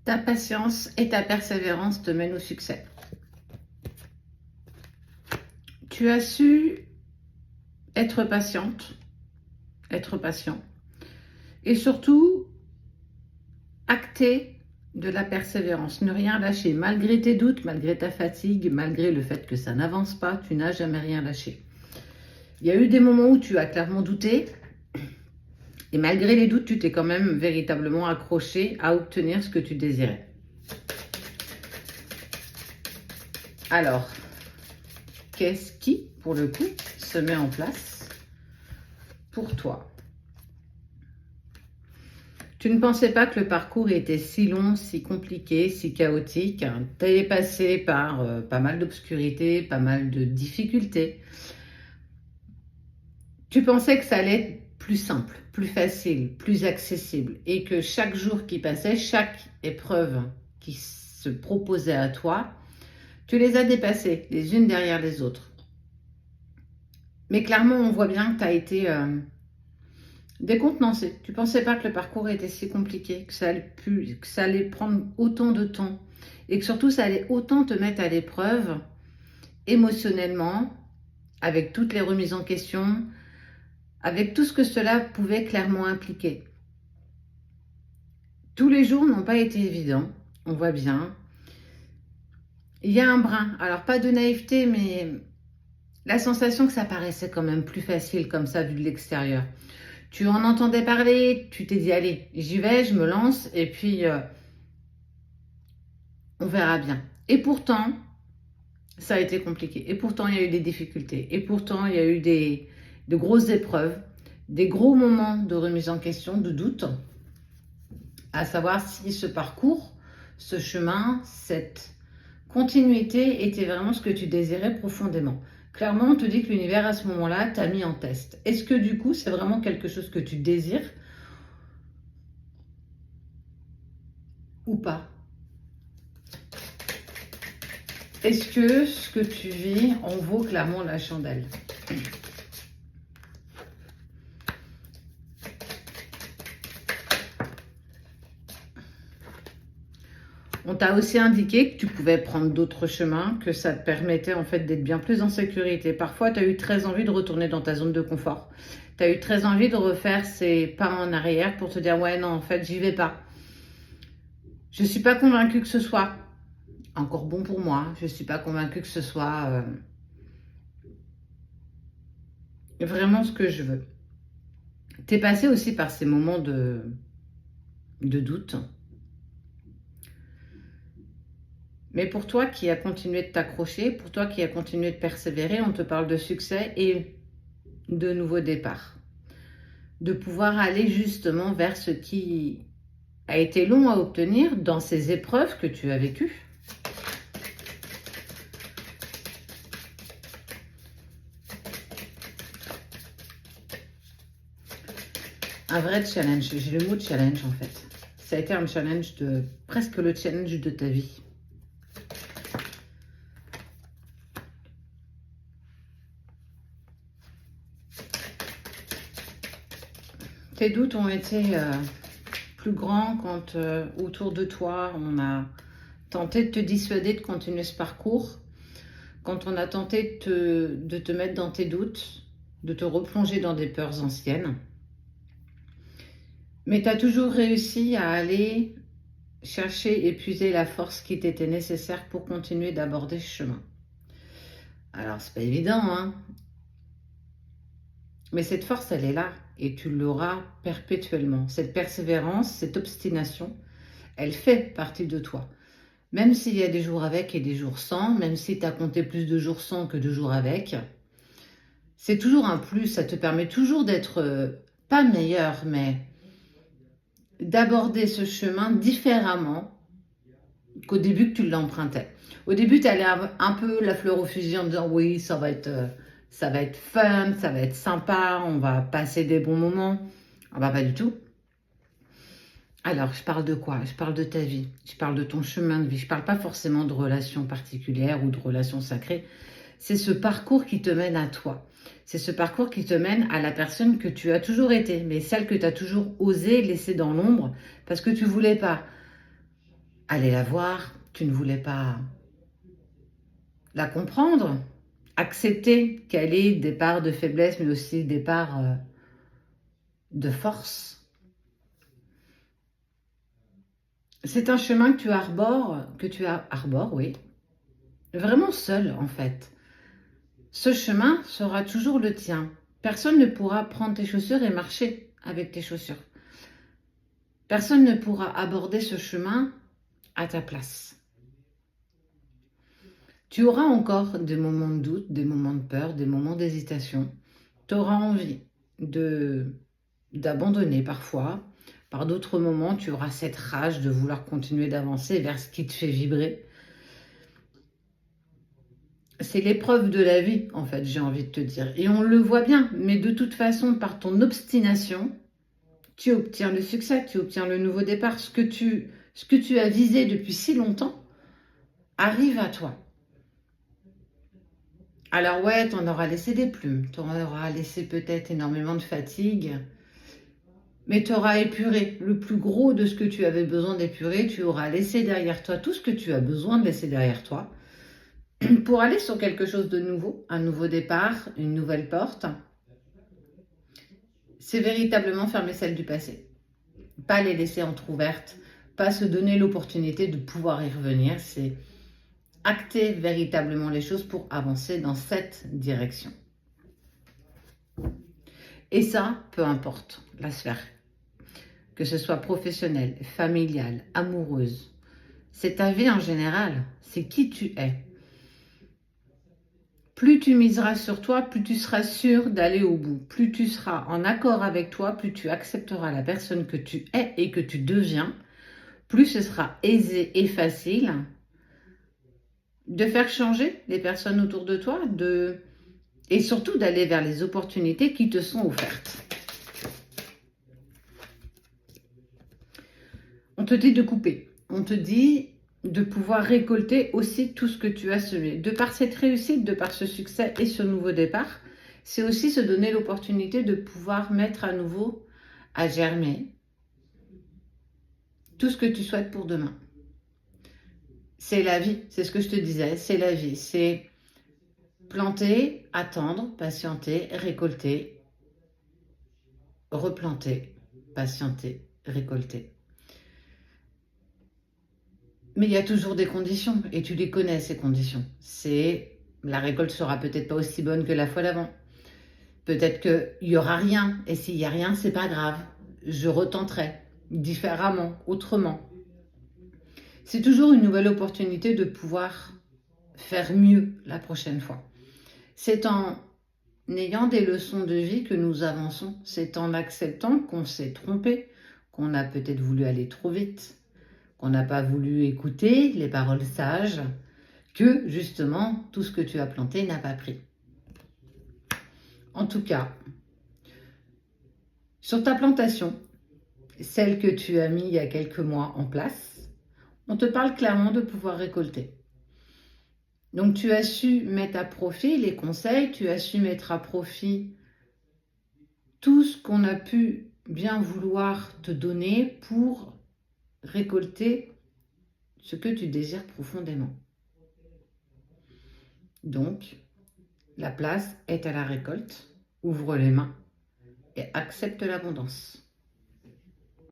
Ta patience et ta persévérance te mènent au succès. Tu as su être patiente, être patient et surtout acter de la persévérance, ne rien lâcher. Malgré tes doutes, malgré ta fatigue, malgré le fait que ça n'avance pas, tu n'as jamais rien lâché. Il y a eu des moments où tu as clairement douté et malgré les doutes, tu t'es quand même véritablement accroché à obtenir ce que tu désirais. Alors, qu'est-ce qui, pour le coup, se met en place pour toi? Tu ne pensais pas que le parcours était si long, si compliqué, si chaotique. Tu es passé par pas mal d'obscurité, pas mal de difficultés. Tu pensais que ça allait être plus simple, plus facile, plus accessible et que chaque jour qui passait, chaque épreuve qui se proposait à toi, tu les as dépassées les unes derrière les autres. Mais clairement, on voit bien que tu as été décontenancé. Tu ne pensais pas que le parcours était si compliqué, que ça allait prendre autant de temps et que surtout ça allait autant te mettre à l'épreuve émotionnellement, avec toutes les remises en question, avec tout ce que cela pouvait clairement impliquer. Tous les jours n'ont pas été évidents, on voit bien. Il y a un brin, alors pas de naïveté, mais la sensation que ça paraissait quand même plus facile comme ça vu de l'extérieur. Tu en entendais parler, tu t'es dit allez, j'y vais, je me lance et puis on verra bien. Et pourtant, ça a été compliqué. Et pourtant, il y a eu des difficultés. Et pourtant, il y a eu de grosses épreuves, des gros moments de remise en question, de doute, à savoir si ce parcours, ce chemin, cette continuité était vraiment ce que tu désirais profondément. Clairement, on te dit que l'univers, à ce moment-là, t'a mis en test. Est-ce que du coup, c'est vraiment quelque chose que tu désires ou pas? Est-ce que ce que tu vis en vaut clairement la chandelle? On t'a aussi indiqué que tu pouvais prendre d'autres chemins, que ça te permettait en fait d'être bien plus en sécurité. Parfois, tu as eu très envie de retourner dans ta zone de confort. Tu as eu très envie de refaire ces pas en arrière pour te dire ouais non, en fait, j'y vais pas. Je ne suis pas convaincue que ce soit encore bon pour moi. Je ne suis pas convaincue que ce soit vraiment ce que je veux. Tu es passé aussi par ces moments de doute. Mais pour toi qui as continué de t'accrocher, pour toi qui as continué de persévérer, on te parle de succès et de nouveaux départs. De pouvoir aller justement vers ce qui a été long à obtenir dans ces épreuves que tu as vécues. Un vrai challenge, j'ai le mot challenge en fait. Ça a été un challenge presque le challenge de ta vie. Tes doutes ont été plus grands quand autour de toi, on a tenté de te dissuader de continuer ce parcours, quand on a tenté de te mettre dans tes doutes, de te replonger dans des peurs anciennes. Mais tu as toujours réussi à aller chercher, épuiser la force qui t'était nécessaire pour continuer d'aborder ce chemin. Alors, c'est pas évident, hein? Mais cette force, elle est là et tu l'auras perpétuellement. Cette persévérance, cette obstination, elle fait partie de toi. Même s'il y a des jours avec et des jours sans, même si tu as compté plus de jours sans que de jours avec, c'est toujours un plus. Ça te permet toujours d'être pas meilleur, mais d'aborder ce chemin différemment qu'au début que tu l'empruntais. Au début, tu allais un peu la fleur au fusil en disant oui, ça va être fun, ça va être sympa, on va passer des bons moments. Ah bah pas du tout. Alors, je parle de quoi? Je parle de ta vie, je parle de ton chemin de vie. Je parle pas forcément de relations particulières ou de relations sacrées. C'est ce parcours qui te mène à toi. C'est ce parcours qui te mène à la personne que tu as toujours été, mais celle que tu as toujours osé laisser dans l'ombre parce que tu voulais pas aller la voir, tu ne voulais pas la comprendre, accepter qu'elle ait des parts de faiblesse, mais aussi des parts de force. C'est un chemin que tu arbores, oui, vraiment seul en fait. Ce chemin sera toujours le tien. Personne ne pourra prendre tes chaussures et marcher avec tes chaussures. Personne ne pourra aborder ce chemin à ta place. Tu auras encore des moments de doute, des moments de peur, des moments d'hésitation. Tu auras envie d'abandonner parfois. Par d'autres moments, tu auras cette rage de vouloir continuer d'avancer vers ce qui te fait vibrer. C'est l'épreuve de la vie, en fait, j'ai envie de te dire. Et on le voit bien, mais de toute façon, par ton obstination, tu obtiens le succès, tu obtiens le nouveau départ. Ce que tu as visé depuis si longtemps arrive à toi. Alors ouais, t'en auras laissé des plumes, t'en auras laissé peut-être énormément de fatigue, mais tu auras épuré le plus gros de ce que tu avais besoin d'épurer, tu auras laissé derrière toi tout ce que tu as besoin de laisser derrière toi pour aller sur quelque chose de nouveau, un nouveau départ, une nouvelle porte. C'est véritablement fermer celle du passé, pas les laisser entr'ouvertes, pas se donner l'opportunité de pouvoir y revenir, c'est acter véritablement les choses pour avancer dans cette direction. Et ça, peu importe la sphère, que ce soit professionnelle, familiale, amoureuse, c'est ta vie en général, c'est qui tu es. Plus tu miseras sur toi, plus tu seras sûr d'aller au bout. Plus tu seras en accord avec toi, plus tu accepteras la personne que tu es et que tu deviens, plus ce sera aisé et facile de faire changer les personnes autour de toi, et surtout d'aller vers les opportunités qui te sont offertes. On te dit de couper, on te dit de pouvoir récolter aussi tout ce que tu as semé. De par cette réussite, de par ce succès et ce nouveau départ, c'est aussi se donner l'opportunité de pouvoir mettre à nouveau à germer tout ce que tu souhaites pour demain. C'est la vie, c'est ce que je te disais, c'est la vie. C'est planter, attendre, patienter, récolter, replanter, patienter, récolter. Mais il y a toujours des conditions, et tu les connais, ces conditions. La récolte sera peut-être pas aussi bonne que la fois d'avant. Peut-être qu'il n'y aura rien, et s'il n'y a rien, c'est pas grave. Je retenterai différemment, autrement. C'est toujours une nouvelle opportunité de pouvoir faire mieux la prochaine fois. C'est en ayant des leçons de vie que nous avançons. C'est en acceptant qu'on s'est trompé, qu'on a peut-être voulu aller trop vite, qu'on n'a pas voulu écouter les paroles sages, que justement tout ce que tu as planté n'a pas pris. En tout cas, sur ta plantation, celle que tu as mis il y a quelques mois en place, on te parle clairement de pouvoir récolter. Donc tu as su mettre à profit les conseils, tu as su mettre à profit tout ce qu'on a pu bien vouloir te donner pour récolter ce que tu désires profondément. Donc, la place est à la récolte. Ouvre les mains et accepte l'abondance.